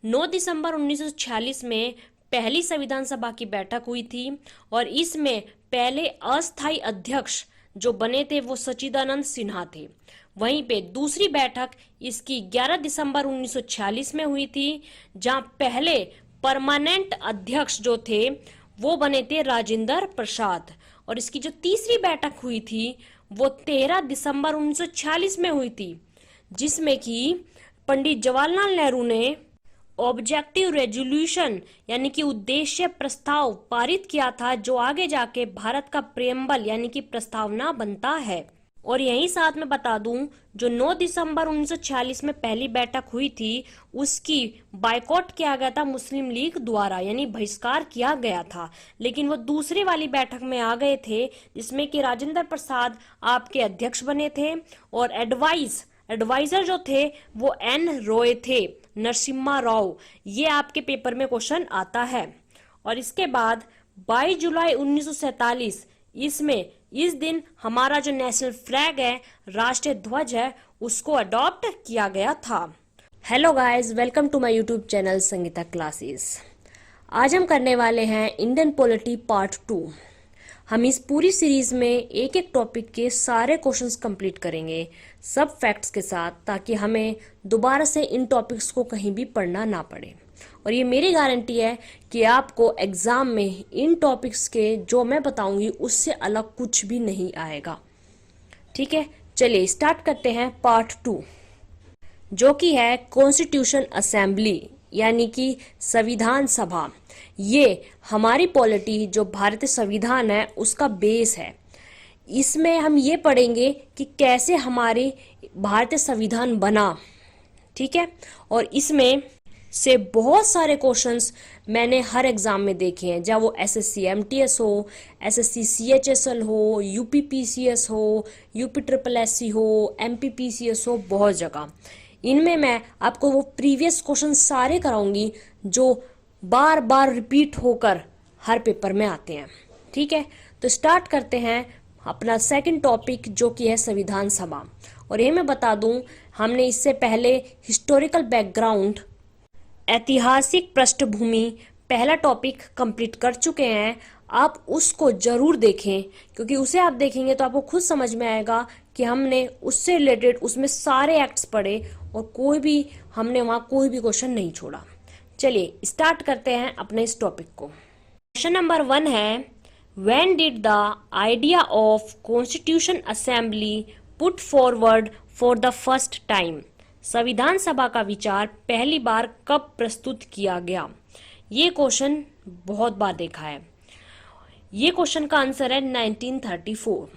9 दिसंबर 1946 में पहली संविधान सभा की बैठक हुई थी और इसमें पहले अस्थायी अध्यक्ष जो बने थे वो सच्चिदानंद सिन्हा थे। वहीं पे दूसरी बैठक इसकी 11 दिसंबर 1946 में हुई थी, जहां पहले परमानेंट अध्यक्ष जो थे वो बने थे राजेंद्र प्रसाद। और इसकी जो तीसरी बैठक हुई थी वो 13 दिसंबर 1946 में हुई थी, जिसमें कि पंडित जवाहरलाल नेहरू ने ऑब्जेक्टिव रेजोल्यूशन यानी कि उद्देश्य प्रस्ताव पारित किया था, जो आगे जाके भारत का प्रेम्बल यानी कि प्रस्तावना बनता है। और यही साथ में बता दूं, जो 9 दिसंबर 1946 में पहली बैठक हुई थी उसकी बायकॉट किया गया था मुस्लिम लीग द्वारा, यानी बहिष्कार किया गया था। लेकिन वो दूसरी वाली बैठक में आ गए थे जिसमें कि राजेंद्र प्रसाद आपके अध्यक्ष बने थे और एडवाइजर जो थे वो एन रॉय थे, नरसिम्हा राव। ये आपके पेपर में क्वेश्चन आता है। और इसके बाद 22 जुलाई 1947 इसमें इस दिन हमारा जो नेशनल फ्लैग है, राष्ट्रीय ध्वज है, उसको अडॉप्ट किया गया था। Hello guys, welcome to my YouTube channel Sangeeta classes. आज हम करने वाले हैं इंडियन पॉलिटी पार्ट 2। हम इस पूरी सीरीज में एक एक टॉपिक के सारे क्वेश्चंस कंप्लीट करेंगे, सब फैक्ट्स के साथ, ताकि हमें दोबारा से इन टॉपिक्स को कहीं भी पढ़ना ना पड़े। और ये मेरी गारंटी है कि आपको एग्जाम में इन टॉपिक्स के जो मैं बताऊंगी उससे अलग कुछ भी नहीं आएगा। ठीक है, चलिए स्टार्ट करते हैं पार्ट 2, जो कि है कॉन्स्टिट्यूशन असेंबली यानी कि संविधान सभा। ये हमारी पॉलिटी जो भारतीय संविधान है उसका बेस है। इसमें हम ये पढ़ेंगे कि कैसे हमारे भारतीय संविधान बना। ठीक है, और इसमें से बहुत सारे क्वेश्चंस मैंने हर एग्जाम में देखे हैं, चाहे वो एसएससी एमटीएस हो, एसएससी सीएचएसएल हो, यूपी पीसीएस हो, यूपी ट्रिपल एससी हो, एमपी पीसीएस हो, बहुत जगह। इनमें मैं आपको वो प्रीवियस क्वेश्चन सारे कराऊंगी जो बार बार रिपीट होकर हर पेपर में आते हैं। ठीक है, तो स्टार्ट करते हैं अपना सेकंड टॉपिक, जो कि है संविधान सभा। और ये मैं बता दूं, हमने इससे पहले हिस्टोरिकल बैकग्राउंड, ऐतिहासिक पृष्ठभूमि, पहला टॉपिक कंप्लीट कर चुके हैं। आप उसको जरूर देखें, क्योंकि उसे आप देखेंगे तो आपको खुद समझ में आएगा कि हमने उससे रिलेटेड उसमें सारे एक्ट्स पढ़े और हमने वहां कोई भी क्वेश्चन नहीं छोड़ा। चलिए स्टार्ट करते हैं अपने इस टॉपिक को। क्वेश्चन नंबर 1 है, when did the idea of constitution assembly put forward for the first time? संविधान सभा का विचार पहली बार कब प्रस्तुत किया गया? ये क्वेश्चन बहुत बार देखा है। ये क्वेश्चन का आंसर है 1934।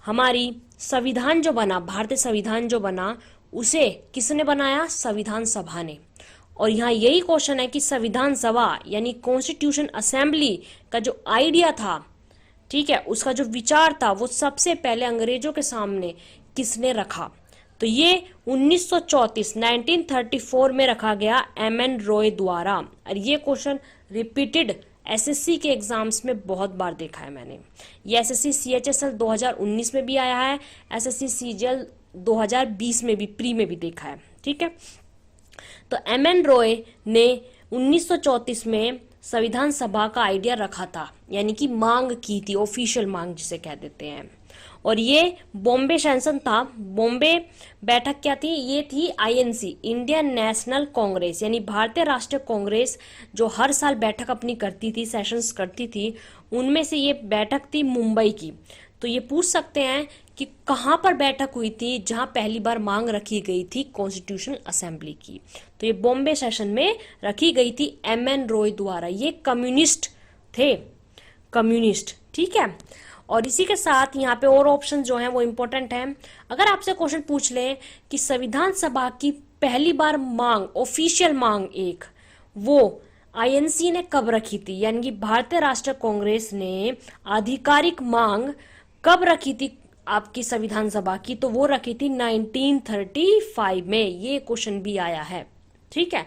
हमारी संविधान जो बना, भारतीय संविधान जो बना, उसे किसने बनाया? संविधान सभा ने। और यहाँ यही क्वेश्चन है कि संविधान सभा यानी कॉन्स्टिट्यूशन असेंबली का जो आइडिया था, ठीक है, उसका जो विचार था, वो सबसे पहले अंग्रेजों के सामने किसने रखा? तो ये 1934 में रखा गया एमएन रॉय द्वारा। और ये क्वेश्चन रिपीटेड एसएससी के एग्जाम्स में बहुत बार देखा है मैंने। ये एसएससी सीएचएसएल 2019 में भी आया है, एसएससी सीजीएल 2020 में भी प्री में भी देखा है। ठीक है, तो एमएन रॉय ने 1934 में संविधान सभा का आइडिया रखा था, यानी कि मांग की थी, ऑफिशियल मांग जिसे कह देते हैं। और ये बॉम्बे सेशन था। बॉम्बे बैठक क्या थी? ये थी आईएनसी, इंडियन नेशनल कांग्रेस, यानी भारतीय राष्ट्रीय कांग्रेस, जो हर साल बैठक अपनी करती थी, सेशंस करती थी। उनमें से ये बैठक थी मुंबई की। तो ये पूछ सकते हैं कि कहां पर बैठक हुई थी जहां पहली बार मांग रखी गई थी कॉन्स्टिट्यूशन असेंबली की? तो ये बॉम्बे सेशन में रखी गई थी एमएन रॉय द्वारा। ये कम्युनिस्ट थे, कम्युनिस्ट। ठीक है, और इसी के साथ यहाँ पे और ऑप्शन जो हैं वो इम्पोर्टेंट हैं। अगर आपसे क्वेश्चन पूछ लें कि संविधान सभा की पहली बार मांग, ऑफिशियल मांग एक, वो आईएनसी ने कब रखी थी, यानी कि भारतीय राष्ट्रीय कांग्रेस ने आधिकारिक मांग कब रखी थी आपकी संविधान सभा की? तो वो रखी थी 1935 में। ये क्वेश्चन भी आया है। ठीक है,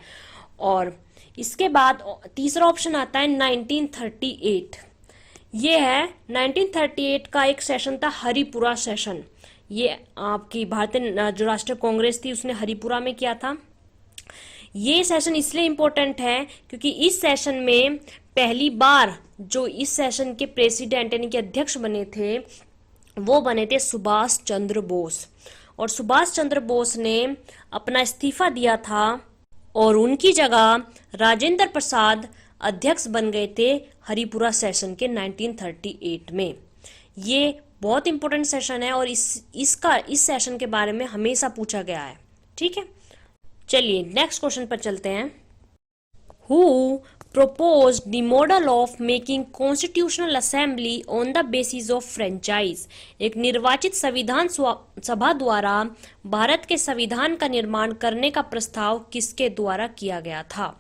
और इसके बाद तीसरा ऑप्शन आता है 1938। ये है 1938 का एक सेशन था, हरिपुरा सेशन। ये आपकी भारतीय जो राष्ट्रीय कांग्रेस थी उसने हरिपुरा में किया था। ये सेशन इसलिए इम्पोर्टेंट है क्योंकि इस सेशन में पहली बार जो इस सेशन के प्रेसिडेंट यानी कि अध्यक्ष बने थे वो बने थे सुभाष चंद्र बोस। और सुभाष चंद्र बोस ने अपना इस्तीफा दिया था और उनकी जगह राजेंद्र प्रसाद अध्यक्ष बन गए थे हरिपुरा सेशन के 1938 में। ये बहुत इंपॉर्टेंट सेशन है और इस सेशन के बारे में हमेशा पूछा गया है। ठीक है, चलिए नेक्स्ट क्वेश्चन पर चलते हैं। Who proposed the model of making constitutional assembly on the basis of franchise? एक निर्वाचित संविधान सभा द्वारा भारत के संविधान का निर्माण करने का प्रस्ताव किसके द्वारा किया गया था?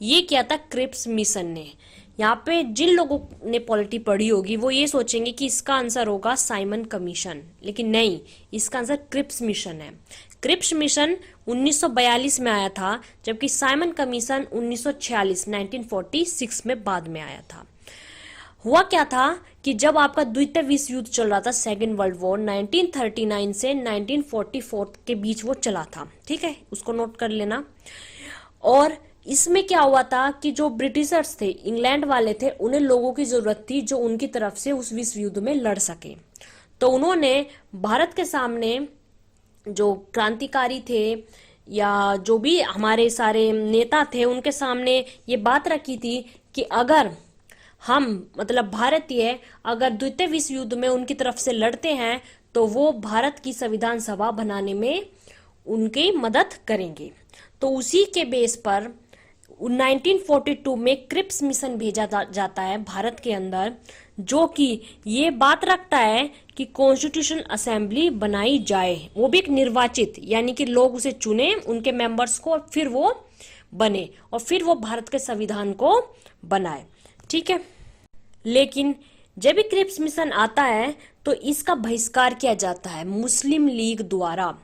ये किया था क्रिप्स मिशन ने। यहाँ पे जिन लोगों ने पॉलिटी पढ़ी होगी वो ये सोचेंगे कि इसका आंसर होगा साइमन कमीशन, लेकिन नहीं, इसका आंसर क्रिप्स मिशन है। क्रिप्स मिशन 1942 में आया था, जबकि साइमन कमीशन 1946 में बाद में आया था। हुआ क्या था कि जब आपका द्वितीय विश्व युद्ध चल रहा था, सेकेंड वर्ल्ड वॉर 1939 से 1944 के बीच वो चला था। ठीक है, उसको नोट कर लेना। और इसमें क्या हुआ था कि जो ब्रिटिशर्स थे, इंग्लैंड वाले थे, उन्हें लोगों की जरूरत थी जो उनकी तरफ से उस विश्व युद्ध में लड़ सके। तो उन्होंने भारत के सामने जो क्रांतिकारी थे या जो भी हमारे सारे नेता थे उनके सामने ये बात रखी थी कि अगर हम मतलब भारतीय अगर द्वितीय विश्व युद्ध में उनकी तरफ से लड़ते हैं तो वो भारत की संविधान सभा बनाने में उनकी मदद करेंगे। तो उसी के बेस पर 1942 में क्रिप्स मिशन भेजा जाता है भारत के अंदर, जो कि ये बात रखता है कि कॉन्स्टिट्यूशन असेंबली बनाई जाए, वो भी एक निर्वाचित, यानी कि लोग उसे चुने उनके मेंबर्स को और फिर वो बने और फिर वो भारत के संविधान को बनाए। ठीक है, लेकिन जब भी क्रिप्स मिशन आता है तो इसका बहिष्कार किया जाता है मुस्लिम लीग द्वारा।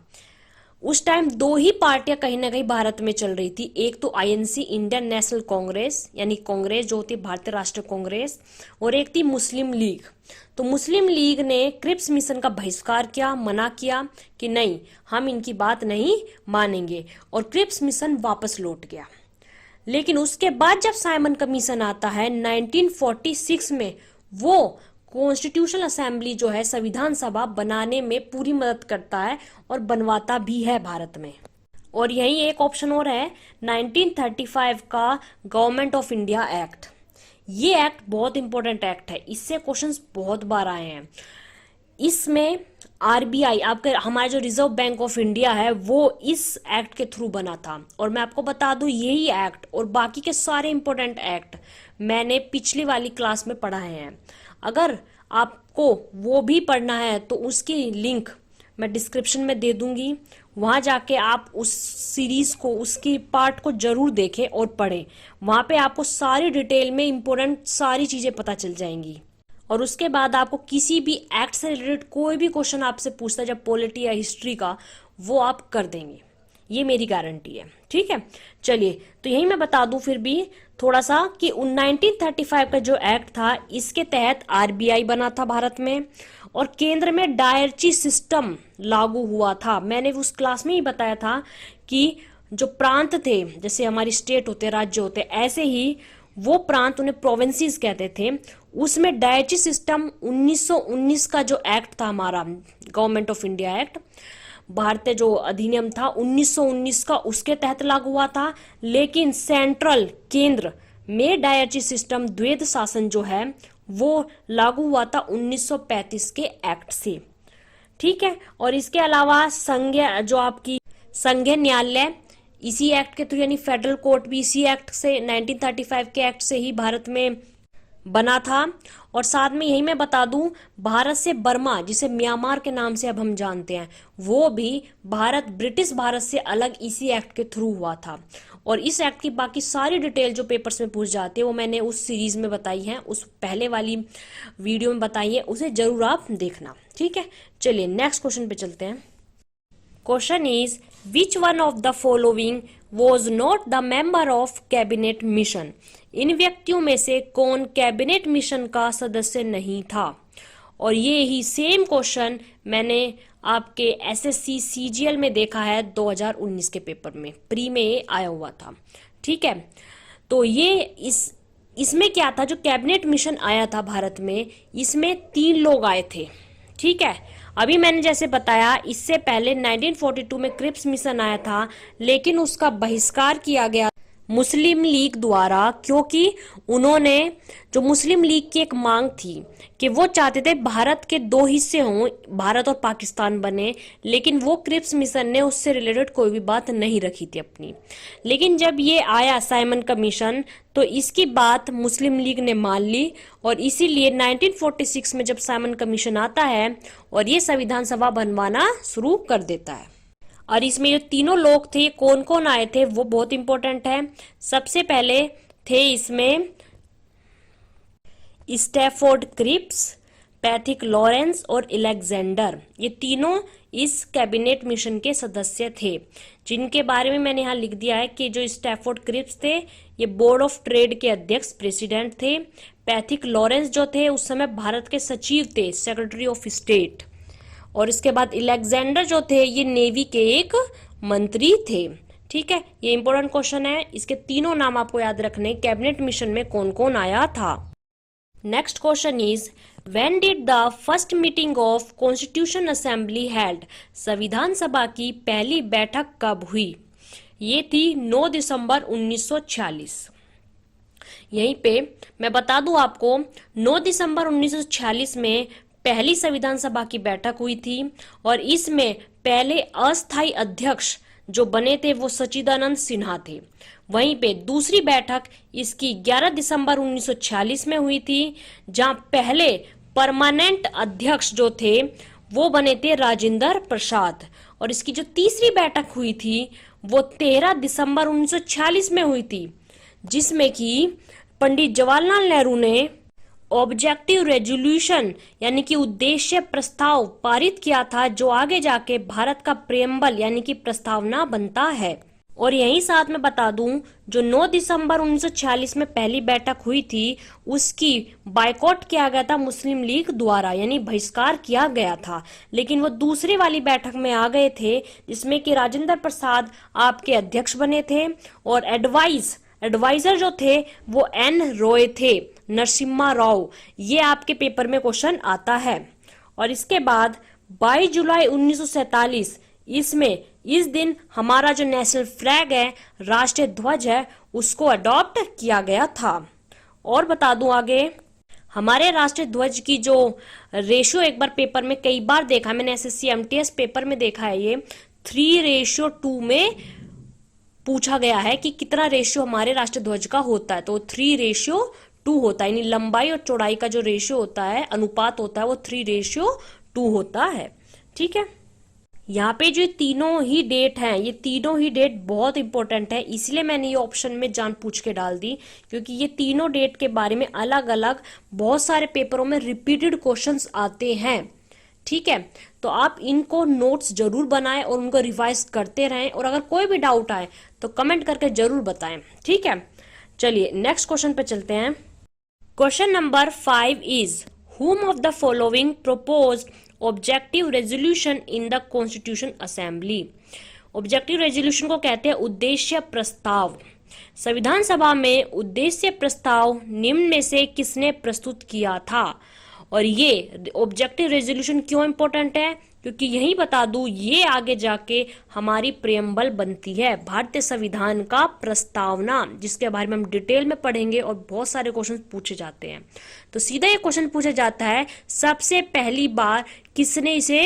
उस टाइम दो ही पार्टियां कहीं ना कहीं भारत में चल रही थी, एक तो आईएनसी इंडियन नेशनल कांग्रेस यानी कांग्रेस जो होती भारतीय राष्ट्रीय कांग्रेस, और एक थी मुस्लिम लीग। तो मुस्लिम लीग ने क्रिप्स मिशन का बहिष्कार किया, मना किया कि नहीं, हम इनकी बात नहीं मानेंगे, और क्रिप्स मिशन वापस लौट गया। लेकिन उसके बाद जब साइमन कमीशन आता है 1946 में, वो कॉन्स्टिट्यूशनल असेंबली जो है संविधान सभा बनाने में पूरी मदद करता है और बनवाता भी है भारत में। और यही एक ऑप्शन और है 1935 का गवर्नमेंट ऑफ इंडिया एक्ट। ये एक्ट बहुत इंपॉर्टेंट एक्ट है, इससे क्वेश्चंस बहुत बार आए हैं। इसमें आरबीआई आपके हमारा जो रिजर्व बैंक ऑफ इंडिया है वो इस एक्ट के थ्रू बना था। और मैं आपको बता दूं यही एक्ट और बाकी के सारे इंपॉर्टेंट एक्ट मैंने पिछली वाली क्लास में पढ़ाए हैं। अगर आपको वो भी पढ़ना है तो उसकी लिंक मैं डिस्क्रिप्शन में दे दूंगी, वहां जाके आप उस सीरीज को, उसकी पार्ट को जरूर देखें और पढ़ें। वहां पे आपको सारी डिटेल में इंपॉर्टेंट सारी चीजें पता चल जाएंगी। और उसके बाद आपको किसी भी एक्ट से रिलेटेड कोई भी क्वेश्चन आपसे पूछता है, जब पॉलिटी या हिस्ट्री का, वो आप कर देंगे, ये मेरी गारंटी है। ठीक है, चलिए तो यही मैं बता दूं फिर भी थोड़ा सा कि 1935 का जो एक्ट था इसके तहत आरबीआई बना था भारत में और केंद्र में डायरची सिस्टम लागू हुआ था। मैंने उस क्लास में ही बताया था कि जो प्रांत थे, जैसे हमारी स्टेट होते, राज्य होते, ऐसे ही वो प्रांत उन्हें प्रोविंसेस कहते थे, उसमें डायरची सिस्टम 1919 का जो एक्ट था हमारा गवर्नमेंट ऑफ इंडिया एक्ट, भारतीय जो अधिनियम था 1919 का, उसके तहत लागू हुआ था। लेकिन सेंट्रल केंद्र में डायरची सिस्टम द्वैध शासन जो है वो लागू हुआ था 1935 के एक्ट से। ठीक है, और इसके अलावा संघीय जो आपकी संघीय न्यायालय इसी एक्ट के थ्रू यानी फेडरल कोर्ट भी इसी एक्ट से 1935 के एक्ट से ही भारत में बना था। और साथ में यही मैं बता दूं, भारत से बर्मा, जिसे म्यांमार के नाम से अब हम जानते हैं, वो भी भारत ब्रिटिश भारत से अलग इसी एक्ट के थ्रू हुआ था। और इस एक्ट की बाकी सारी डिटेल जो पेपर्स में पूछ जाती है वो मैंने उस सीरीज में बताई है, उस पहले वाली वीडियो में बताई है, उसे जरूर आप देखना। ठीक है, चलिए नेक्स्ट क्वेश्चन पे चलते हैं। Question is which one of the following was not the member of cabinet mission? इन व्यक्तियों में से कौन कैबिनेट मिशन का सदस्य नहीं था? और ये ही सेम क्वेश्चन मैंने आपके एसएससी सीजीएल में देखा है 2019 के पेपर में, प्री में ये आया हुआ था। ठीक है, तो ये इसमें क्या था, जो कैबिनेट मिशन आया था भारत में, इसमें 3 लोग आए थे। ठीक है, अभी मैंने जैसे बताया, इससे पहले 1942 में क्रिप्स मिशन आया था, लेकिन उसका बहिष्कार किया गया मुस्लिम लीग द्वारा, क्योंकि उन्होंने, जो मुस्लिम लीग की एक मांग थी कि वो चाहते थे भारत के 2 हिस्से हों, भारत और पाकिस्तान बने, लेकिन वो क्रिप्स मिशन ने उससे रिलेटेड कोई भी बात नहीं रखी थी अपनी। लेकिन जब ये आया साइमन कमीशन, तो इसकी बात मुस्लिम लीग ने मान ली, और इसीलिए 1946 में जब साइमन कमीशन आता है और ये संविधान सभा बनवाना शुरू कर देता है। और इसमें जो तीनों लोग थे, कौन कौन आए थे, वो बहुत इंपॉर्टेंट है। सबसे पहले थे इसमें स्टैफोर्ड क्रिप्स, पैथिक लॉरेंस और अलेक्जेंडर। ये तीनों इस कैबिनेट मिशन के सदस्य थे, जिनके बारे में मैंने यहाँ लिख दिया है कि जो स्टैफोर्ड क्रिप्स थे, ये बोर्ड ऑफ ट्रेड के अध्यक्ष प्रेसिडेंट थे। पैथिक लॉरेंस जो थे, उस समय भारत के सचिव थे, सेक्रेटरी ऑफ स्टेट। और इसके बाद अलेक्जेंडर जो थे, ये नेवी के एक मंत्री थे। ठीक है, ये इंपॉर्टेंट क्वेश्चन है, इसके तीनों नाम आपको याद रखने, कैबिनेट मिशन में कौन कौन आया था। Next question is, when did the first meeting of constitution assembly held, संविधान सभा की पहली बैठक कब हुई? ये थी 9 दिसंबर 1946। यहीं पे मैं बता दूं आपको, 9 दिसंबर 1946 में पहली संविधान सभा की बैठक हुई थी, और इसमें पहले अस्थायी अध्यक्ष जो बने थे वो सच्चिदानंद सिन्हा थे। वहीं पे दूसरी बैठक इसकी 11 दिसंबर 1946 में हुई थी, जहां पहले परमानेंट अध्यक्ष जो थे वो बने थे राजेंद्र प्रसाद। और इसकी जो तीसरी बैठक हुई थी वो 13 दिसंबर 1946 में हुई थी, जिसमें कि पंडित जवाहरलाल नेहरू ने ऑब्जेक्टिव रेजोल्यूशन यानी कि उद्देश्य प्रस्ताव पारित किया था, जो आगे जाके भारत का प्रेम्बल यानी कि प्रस्तावना बनता है। और यही साथ में बता दूं, जो 9 दिसंबर 1946 में पहली बैठक हुई थी, उसकी बायकॉट किया गया था मुस्लिम लीग द्वारा, यानी बहिष्कार किया गया था। लेकिन वो दूसरी वाली बैठक में आ गए थे, जिसमें कि राजेंद्र प्रसाद आपके अध्यक्ष बने थे, और एडवाइजर जो थे वो एन रॉय थे, नरसिम्हा राव। ये आपके पेपर में क्वेश्चन आता है। और इसके बाद 22 जुलाई 1947, इसमें इस दिन हमारा जो नेशनल फ्लैग है, राष्ट्रीय ध्वज है, उसको अडॉप्ट किया गया था। और बता दूं आगे, हमारे राष्ट्रीय ध्वज की जो रेशियो एक बार पेपर में कई बार देखा, मैंने एसएससी एमटीएस पेपर में देखा है, ये 3:2 में पूछा गया है कि कितना रेशियो हमारे राष्ट्रीय ध्वज का होता है, तो 3:2 होता है, यानी लंबाई और चौड़ाई का जो रेशियो होता है, अनुपात होता है, वो 3:2 होता है। ठीक है, यहाँ पे जो तीनों ही डेट हैं, ये तीनों ही डेट बहुत इंपॉर्टेंट है, इसलिए मैंने ये ऑप्शन में जान पूछ के डाल दी, क्योंकि ये तीनों डेट के बारे में अलग अलग बहुत सारे पेपरों में रिपीटेड क्वेश्चंस आते हैं। ठीक है, तो आप इनको नोट्स जरूर बनाएं और उनको रिवाइज करते रहें, और अगर कोई भी डाउट आए तो कमेंट करके जरूर बताएं। ठीक है, चलिए नेक्स्ट क्वेश्चन पे चलते हैं। Question number 5 is, whom of the following proposed objective resolution in the constitution assembly? Objective resolution को कहते हैं उद्देश्य प्रस्ताव। संविधान सभा में उद्देश्य प्रस्ताव निम्न में से किसने प्रस्तुत किया था? और ये ऑब्जेक्टिव रेजोल्यूशन क्यों इंपॉर्टेंट है? क्योंकि यही बता दूं, ये आगे जाके हमारी प्रेम्बल बनती है, भारतीय संविधान का प्रस्तावना, जिसके बारे में हम डिटेल में पढ़ेंगे और बहुत सारे क्वेश्चन पूछे जाते हैं। तो सीधा ये क्वेश्चन पूछा जाता है, सबसे पहली बार किसने इसे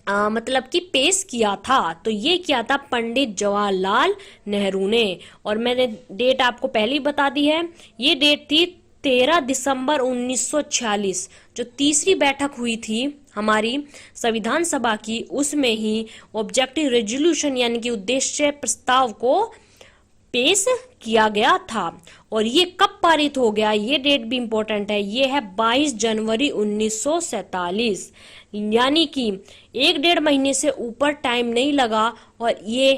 मतलब कि पेश किया था? तो ये किया था पंडित जवाहरलाल नेहरू ने। और मैंने डेट आपको पहले ही बता दी है, ये डेट थी 13 दिसंबर 1946। जो तीसरी बैठक हुई थी हमारी संविधान सभा की, उसमें ही ऑब्जेक्टिव रेजोल्यूशन यानी कि उद्देश्य प्रस्ताव को पेश किया गया था। और ये कब पारित हो गया, ये डेट भी इंपॉर्टेंट है, ये है 22 जनवरी 1947, यानी कि 1-1.5 महीने से ऊपर टाइम नहीं लगा और ये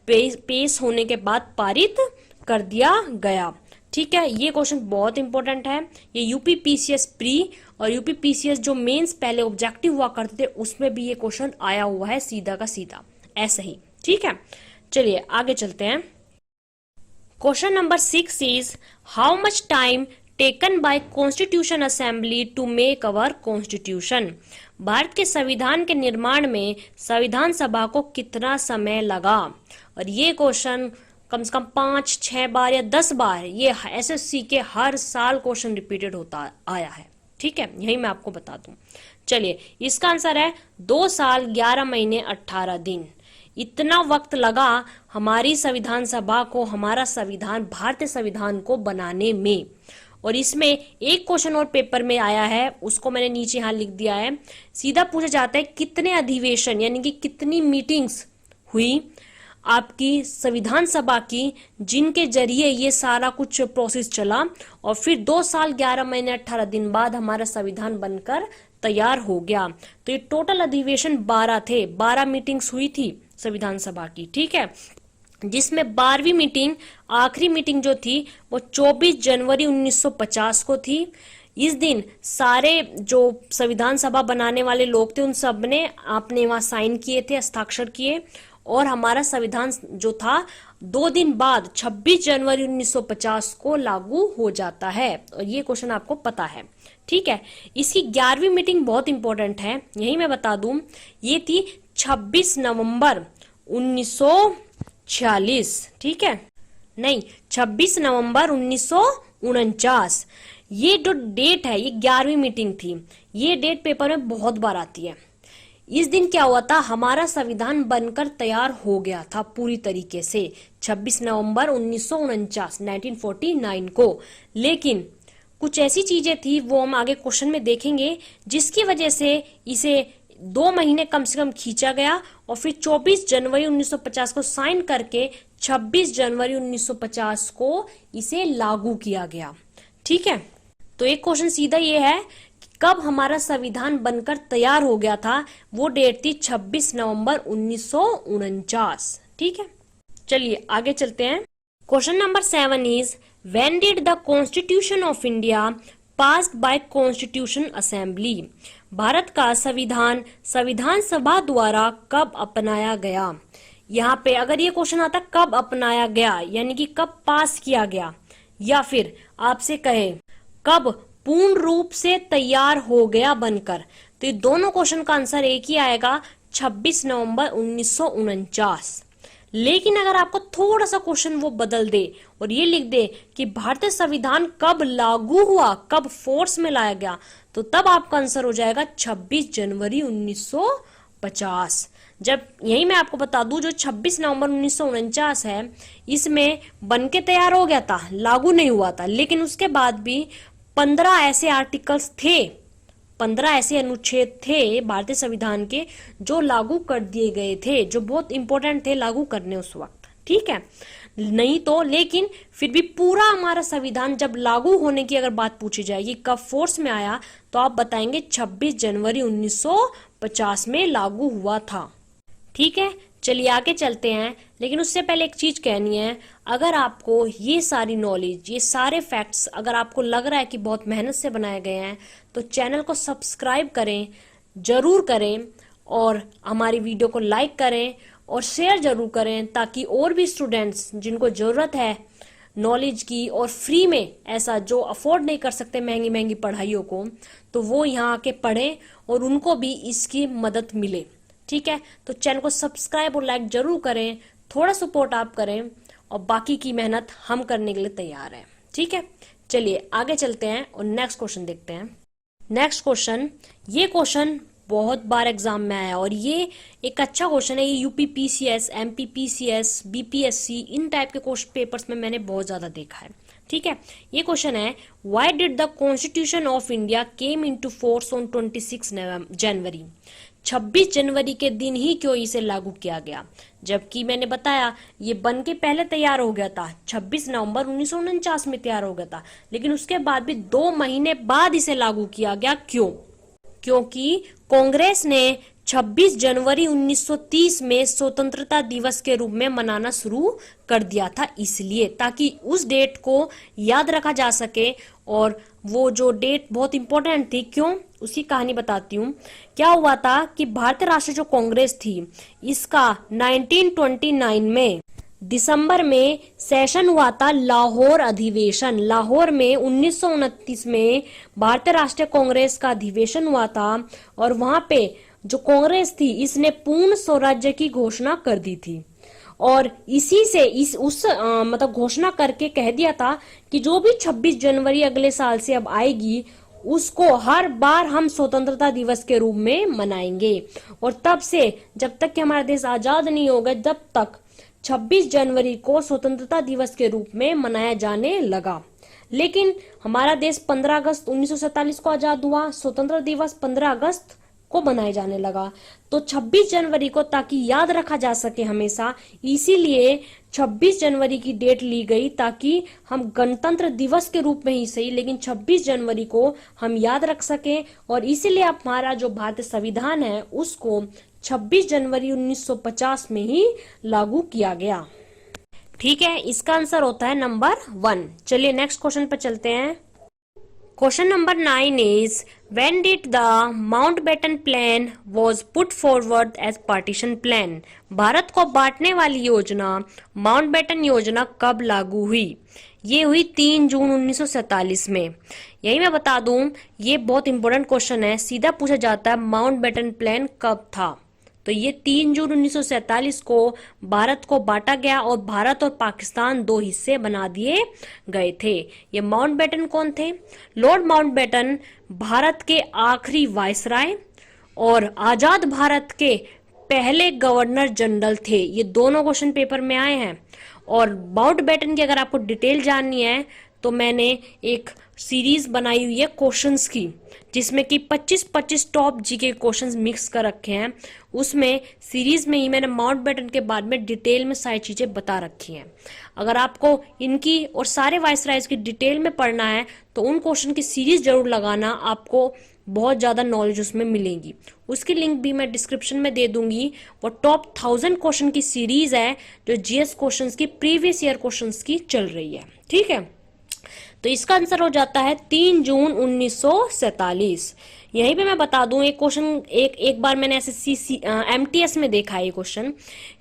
पेश होने के बाद पारित कर दिया गया। ठीक है, ये क्वेश्चन बहुत इंपॉर्टेंट है। ये यूपीपीसीएस प्री और यूपीपीसीएस जो मेंस पहले ऑब्जेक्टिव हुआ करते थे उसमें भी ये क्वेश्चन आया हुआ है, सीधा का सीधा ऐसा ही। ठीक है, चलिए आगे चलते हैं। Question number 6 is how much time taken by constitution assembly to make our constitution. Bharat के संविधान के निर्माण में संविधान सभा को कितना समय लगा। और ये क्वेश्चन कम से कम 5-6 बार या 10 बार ये एसएससी के हर साल क्वेश्चन रिपीटेड होता आया है। ठीक है, यही मैं आपको बता दूं। चलिए, इसका आंसर है 2 साल 11 महीने 18 दिन। इतना वक्त लगा हमारी संविधान सभा को, हमारा संविधान, भारतीय संविधान को बनाने में। और इसमें एक क्वेश्चन और पेपर में आया है, उसको मैंने नीचे यहां लिख दिया है। सीधा पूछा जाता है कितने अधिवेशन यानी कि कितनी मीटिंग्स हुई आपकी संविधान सभा की, जिनके जरिए ये सारा कुछ प्रोसेस चला और फिर 2 साल 11 महीने 18 दिन बाद हमारा संविधान बनकर तैयार हो गया। तो ये टोटल अधिवेशन 12 थे, 12 मीटिंग्स हुई थी संविधान सभा की। ठीक है, जिसमें 12वीं मीटिंग, आखिरी मीटिंग जो थी वो 24 जनवरी 1950 को थी। इस दिन सारे जो संविधान सभा बनाने वाले लोग थे उन सब ने अपने वहां साइन किए थे, हस्ताक्षर किए, और हमारा संविधान जो था 2 दिन बाद 26 जनवरी 1950 को लागू हो जाता है। और ये क्वेश्चन आपको पता है। ठीक है, इसकी 11वीं मीटिंग बहुत इंपॉर्टेंट है, यही मैं बता दूं। ये थी 26 नवंबर 1946। ठीक है, नहीं, 26 नवंबर 1949। ये जो डेट है ये 11वीं मीटिंग थी। ये डेट पेपर में बहुत बार आती है। इस दिन क्या हुआ था, हमारा संविधान बनकर तैयार हो गया था पूरी तरीके से 26 नवंबर 1949 को। लेकिन कुछ ऐसी चीजें थी, वो हम आगे क्वेश्चन में देखेंगे, जिसकी वजह से इसे 2 महीने कम से कम खींचा गया और फिर 24 जनवरी 1950 को साइन करके 26 जनवरी 1950 को इसे लागू किया गया। ठीक है, तो एक क्वेश्चन सीधा ये है कि कब हमारा संविधान बनकर तैयार हो गया था। वो डेट थी 26 नवंबर 1949। ठीक है, चलिए आगे चलते हैं। Question number 7 is when did the constitution of India passed by constitution assembly. Bharat का संविधान संविधान सभा द्वारा कब अपनाया गया। यहाँ पे अगर ये क्वेश्चन आता कब अपनाया गया यानी कि कब पास किया गया, या फिर आपसे कहे कब पूर्ण रूप से तैयार हो गया बनकर, तो ये दोनों क्वेश्चन का आंसर एक ही आएगा, 26 नवंबर 1949। लेकिन अगर आपको थोड़ा सा क्वेश्चन वो बदल दे और ये लिख दे कि भारतीय संविधान कब लागू हुआ, कब फोर्स में लाया गया, तो तब आपका आंसर हो जाएगा 26 जनवरी 1950। जब यही मैं आपको बता दूं, जो 26 नवंबर 1949 है, इसमें बनके तैयार हो गया था, लागू नहीं हुआ था। लेकिन उसके बाद भी 15 ऐसे आर्टिकल्स थे, 15 ऐसे अनुच्छेद थे भारतीय संविधान के जो लागू कर दिए गए थे, जो बहुत इंपॉर्टेंट थे लागू करने उस वक्त। ठीक है, नहीं तो लेकिन फिर भी पूरा हमारा संविधान जब लागू होने की अगर बात पूछी जाएगी कब फोर्स में आया, तो आप बताएंगे 26 जनवरी 1950 में लागू हुआ था। ठीक है, चलिए आगे चलते हैं। लेकिन उससे पहले एक चीज कहनी है, अगर आपको ये सारी नॉलेज, ये सारे फैक्ट्स अगर आपको लग रहा है कि बहुत मेहनत से बनाए गए हैं, तो चैनल को सब्सक्राइब करें, जरूर करें, और हमारी वीडियो को लाइक करें और शेयर जरूर करें, ताकि और भी स्टूडेंट्स जिनको जरूरत है नॉलेज की और फ्री में, ऐसा जो अफोर्ड नहीं कर सकते महंगी महंगी पढ़ाइयों को, तो वो यहाँ आके पढ़ें और उनको भी इसकी मदद मिले। ठीक है, तो चैनल को सब्सक्राइब और लाइक जरूर करें, थोड़ा सपोर्ट आप करें, और बाकी की मेहनत हम करने के लिए तैयार हैं। ठीक है, चलिए आगे चलते हैं और नेक्स्ट क्वेश्चन देखते हैं। नेक्स्ट क्वेश्चन, ये क्वेश्चन बहुत बार एग्जाम में आया और ये एक अच्छा क्वेश्चन है। ये यूपीपीसीएस, एमपीपीसीएस, बीपीएससी, इन टाइप के क्वेश्चन पेपर्स में मैंने बहुत ज्यादा देखा है। ठीक है, ये क्वेश्चन है, why did the constitution of India came into force on 26 जनवरी। 26 जनवरी के दिन ही क्यों इसे लागू किया गया, जबकि मैंने बताया ये बन के पहले तैयार हो गया था, 26 नवंबर 1949 में तैयार हो गया था, लेकिन उसके बाद भी 2 महीने बाद इसे लागू किया गया। क्यों? क्योंकि कांग्रेस ने 26 जनवरी 1930 में स्वतंत्रता दिवस के रूप में मनाना शुरू कर दिया था, इसलिए ताकि उस डेट को याद रखा जा सके। और वो जो डेट बहुत इंपॉर्टेंट थी, क्यों, उसकी कहानी बताती हूँ। क्या हुआ था कि भारतीय राष्ट्रीय जो कांग्रेस थी, इसका 1929 में दिसंबर में सेशन हुआ था, लाहौर अधिवेशन। लाहौर में 1929 में भारतीय राष्ट्रीय कांग्रेस का अधिवेशन हुआ था और वहां पे जो कांग्रेस थी इसने पूर्ण स्वराज्य की घोषणा कर दी थी। और इसी से मतलब घोषणा करके कह दिया था कि जो भी 26 जनवरी अगले साल से अब आएगी उसको हर बार हम स्वतंत्रता दिवस के रूप में मनाएंगे। और तब से जब तक कि हमारा देश आजाद नहीं होगा, जब तक 26 जनवरी को स्वतंत्रता दिवस के रूप में मनाया जाने लगा। लेकिन हमारा देश 15 अगस्त 1947 को आजाद हुआ, स्वतंत्रता दिवस 15 अगस्त को मनाया जाने लगा। तो 26 जनवरी को ताकि याद रखा जा सके हमेशा, इसीलिए 26 जनवरी की डेट ली गई, ताकि हम गणतंत्र दिवस के रूप में ही सही लेकिन 26 जनवरी को हम याद रख सकें। और इसीलिए हमारा जो भारतीय संविधान है उसको 26 जनवरी 1950 में ही लागू किया गया। ठीक है, इसका आंसर होता है नंबर 1। चलिए नेक्स्ट क्वेश्चन पर चलते हैं। Question number 9 is when did the Mountbatten plan was put forward as partition plan. Bharat को बांटने वाली योजना माउंटबेटन योजना कब लागू हुई? ये हुई 3 जून 1947 में। यही मैं बता दूं, ये बहुत इंपॉर्टेंट क्वेश्चन है, सीधा पूछा जाता है माउंटबेटन प्लान कब था। तो ये 3 जून 1947 को भारत को बांटा गया और भारत और पाकिस्तान 2 हिस्से बना दिए गए थे। ये माउंटबेटन कौन थे? लॉर्ड माउंटबेटन भारत के आखिरी वायसराय और आजाद भारत के पहले गवर्नर जनरल थे। ये दोनों क्वेश्चन पेपर में आए हैं। और माउंटबेटन की अगर आपको डिटेल जाननी है तो मैंने एक सीरीज बनाई हुई है क्वेश्चंस की, जिसमें कि 25-25 टॉप जीके क्वेश्चंस मिक्स कर रखे हैं। उसमें सीरीज में ही मैंने माउंटबेटन के बारे में डिटेल में सारी चीजें बता रखी हैं। अगर आपको इनकी और सारे वाइसरायज की डिटेल में पढ़ना है तो उन क्वेश्चन की सीरीज जरूर लगाना, आपको बहुत ज्यादा नॉलेज उसमें मिलेगी। उसकी लिंक भी मैं डिस्क्रिप्शन में दे दूंगी। वो टॉप 1000 क्वेश्चन की सीरीज है जो जीएस क्वेश्चंस की, प्रीवियस ईयर क्वेश्चंस की चल रही है। ठीक है, तो इसका आंसर हो जाता है 3 जून 1947। यहीं पे मैं बता दूं एक क्वेश्चन, एक बार मैंने एसएससी एमटीएस में देखा है ये क्वेश्चन,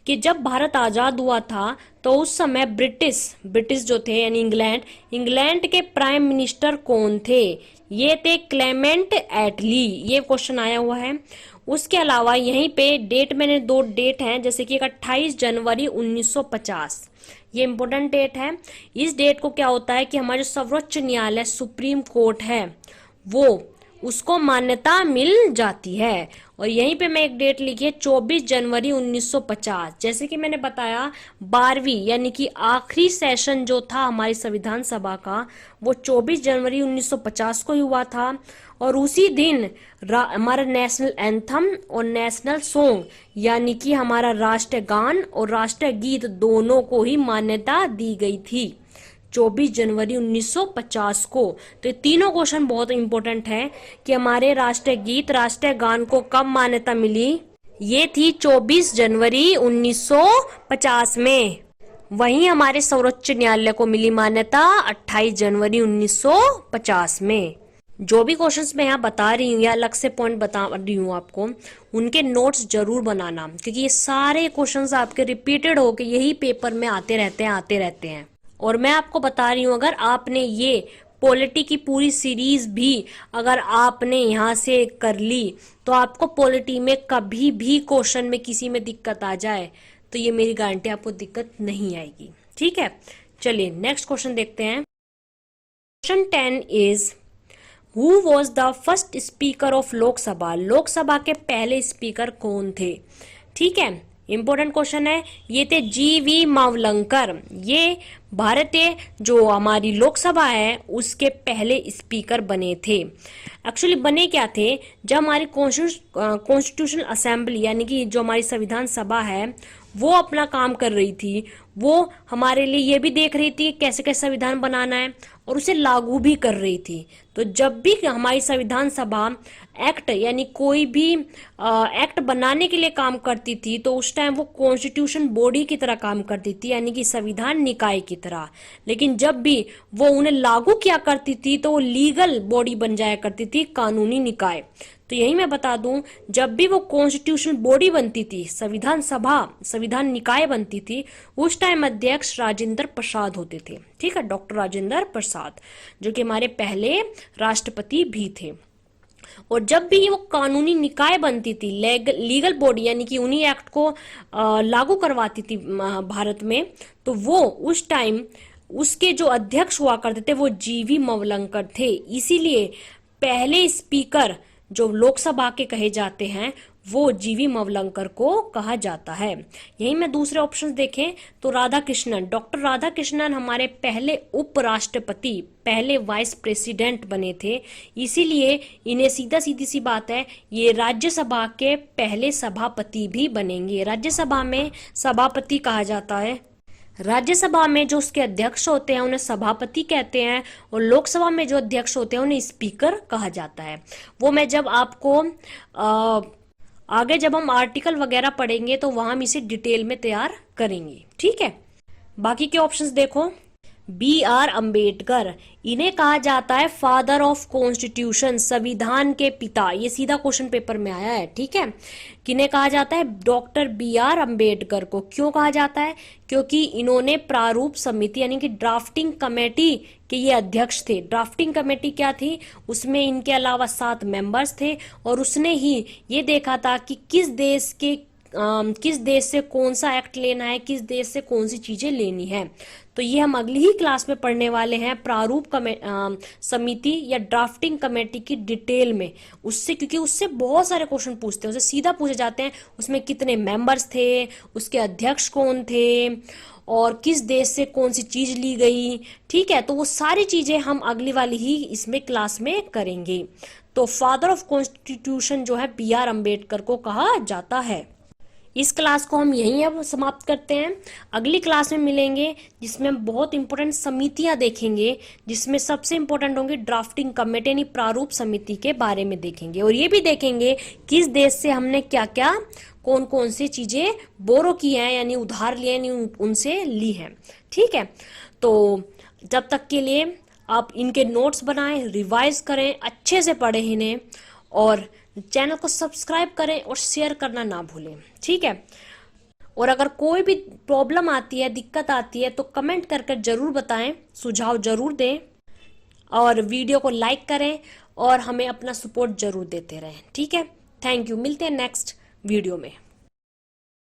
कि जब भारत आजाद हुआ था तो उस समय ब्रिटिश जो थे यानी इंग्लैंड के प्राइम मिनिस्टर कौन थे? ये थे क्लेमेंट एटली। ये क्वेश्चन आया हुआ है। उसके अलावा यहीं पे डेट मैंने 2 डेट हैं, जैसे कि 28 जनवरी 1950, ये इंपॉर्टेंट डेट है। इस डेट को क्या होता है कि हमारा जो सर्वोच्च न्यायालय सुप्रीम कोर्ट है वो उसको मान्यता मिल जाती है। और यहीं पे मैं एक डेट लिखी है 24 जनवरी 1950। जैसे कि मैंने बताया 12वीं यानी कि आखिरी सेशन जो था हमारी संविधान सभा का वो 24 जनवरी 1950 को ही हुआ था। और उसी दिन हमारा नेशनल एंथम और नेशनल सॉन्ग यानी कि हमारा राष्ट्रीय गान और राष्ट्रीय गीत दोनों को ही मान्यता दी गई थी 24 जनवरी 1950 को। तो ये तीनों क्वेश्चन बहुत इंपॉर्टेंट है कि हमारे राष्ट्रीय गीत, राष्ट्रीय गान को कब मान्यता मिली? ये थी 24 जनवरी 1950 में। वहीं हमारे सर्वोच्च न्यायालय को मिली मान्यता 28 जनवरी 1950 में। जो भी क्वेश्चंस मैं यहाँ बता रही हूँ या अलग से पॉइंट बता रही हूँ आपको, उनके नोट्स जरूर बनाना, क्योंकि ये सारे क्वेश्चंस आपके रिपीटेड होके यही पेपर में आते रहते हैं। और मैं आपको बता रही हूँ, अगर आपने ये पॉलिटी की पूरी सीरीज भी अगर आपने यहाँ से कर ली तो आपको पॉलिटी में कभी भी क्वेश्चन में किसी में दिक्कत आ जाए तो ये मेरी गारंटी, आपको दिक्कत नहीं आएगी। ठीक है, चलिए नेक्स्ट क्वेश्चन देखते हैं। Question 10 is who was the first speaker of Lok Sabha. Lok Sabha के पहले स्पीकर कौन थे? ठीक है, इंपॉर्टेंट क्वेश्चन है। ये थे जीवी मावलंकर। ये भारतीय जो हमारी लोकसभा है उसके पहले स्पीकर बने थे। एक्चुअली बने क्या थे, जब हमारी कॉन्स्टिट्यूशनल असेंबली यानी कि जो हमारी संविधान सभा है वो अपना काम कर रही थी, वो हमारे लिए ये भी देख रही थी कैसे कैसे संविधान बनाना है और उसे लागू भी कर रही थी। तो जब भी हमारी संविधान सभा एक्ट यानी कोई भी एक्ट बनाने के लिए काम करती थी तो उस टाइम वो कॉन्स्टिट्यूशन बॉडी की तरह काम करती थी, यानी कि संविधान निकाय की तरह। लेकिन जब भी वो उन्हें लागू किया करती थी तो वो लीगल बॉडी बन जाया करती थी, कानूनी निकाय। तो यही मैं बता दूं, जब भी वो कॉन्स्टिट्यूशन बॉडी बनती थी, संविधान सभा, संविधान निकाय बनती थी, उस टाइम अध्यक्ष राजेंद्र प्रसाद होते थे। ठीक है, डॉक्टर राजेंद्र प्रसाद, जो कि हमारे पहले राष्ट्रपति भी थे। और जब भी वो कानूनी निकाय बनती थी, लीगल बॉडी यानी कि उन्हीं एक्ट को लागू करवाती थी भारत में, तो वो उस टाइम उसके जो अध्यक्ष हुआ करते थे वो जीवी मवलंकर थे। इसीलिए पहले स्पीकर जो लोकसभा के कहे जाते हैं वो जीवी मवलंकर को कहा जाता है। यही में दूसरे ऑप्शन देखें तो राधा कृष्णन, डॉक्टर राधा कृष्णन हमारे पहले उपराष्ट्रपति, पहले वाइस प्रेसिडेंट बने थे। इसीलिए इन्हें सीधा सीधी सी बात है, ये राज्यसभा के पहले सभापति भी बनेंगे। राज्यसभा में सभापति कहा जाता है, राज्यसभा में जो उसके अध्यक्ष होते हैं उन्हें सभापति कहते हैं, और लोकसभा में जो अध्यक्ष होते हैं उन्हें स्पीकर कहा जाता है। वो मैं जब आपको आगे जब हम आर्टिकल वगैरह पढ़ेंगे तो वहां हम इसे डिटेल में तैयार करेंगे। ठीक है, बाकी के ऑप्शंस देखो। B.R. अम्बेडकर, इन्हें कहा जाता है फादर ऑफ कॉन्स्टिट्यूशन, संविधान के पिता। ये सीधा क्वेश्चन पेपर में आया है। ठीक है, किन्हें कहा जाता है, डॉक्टर B.R. अम्बेडकर को। क्यों कहा जाता है, क्योंकि इन्होंने प्रारूप समिति यानी कि ड्राफ्टिंग कमेटी के ये अध्यक्ष थे। ड्राफ्टिंग कमेटी क्या थी, उसमें इनके अलावा 7 मेंबर्स थे, और उसने ही ये देखा था कि किस देश से कौन सा एक्ट लेना है, किस देश से कौन सी चीजें लेनी है। तो ये हम अगली ही क्लास में पढ़ने वाले हैं, प्रारूप समिति या ड्राफ्टिंग कमेटी की डिटेल में। उससे, क्योंकि उससे बहुत सारे क्वेश्चन पूछते हैं, उससे सीधा पूछे जाते हैं उसमें कितने मेंबर्स थे, उसके अध्यक्ष कौन थे, और किस देश से कौन सी चीज ली गई। ठीक है, तो वो सारी चीजें हम अगली वाली ही इसमें क्लास में करेंगे। तो फादर ऑफ कॉन्स्टिट्यूशन जो है B.R. अम्बेडकर को कहा जाता है। इस क्लास को हम यहीं अब समाप्त करते हैं। अगली क्लास में मिलेंगे जिसमें हम बहुत इंपॉर्टेंट समितियां देखेंगे, जिसमें सबसे इंपॉर्टेंट होंगी ड्राफ्टिंग कमेटी यानी प्रारूप समिति के बारे में देखेंगे, और ये भी देखेंगे किस देश से हमने क्या क्या कौन कौन सी चीजें बोरो की हैं यानी उधार लिए यानी उनसे ली हैं। ठीक है, तो जब तक के लिए आप इनके नोट्स बनाएं, रिवाइज करें, अच्छे से पढ़ें इन्हें, और चैनल को सब्सक्राइब करें और शेयर करना ना भूलें। ठीक है, और अगर कोई भी प्रॉब्लम आती है, दिक्कत आती है, तो कमेंट करके जरूर बताएं, सुझाव जरूर दें, और वीडियो को लाइक करें और हमें अपना सपोर्ट जरूर देते रहें। ठीक है, थैंक यू, मिलते हैं नेक्स्ट वीडियो में।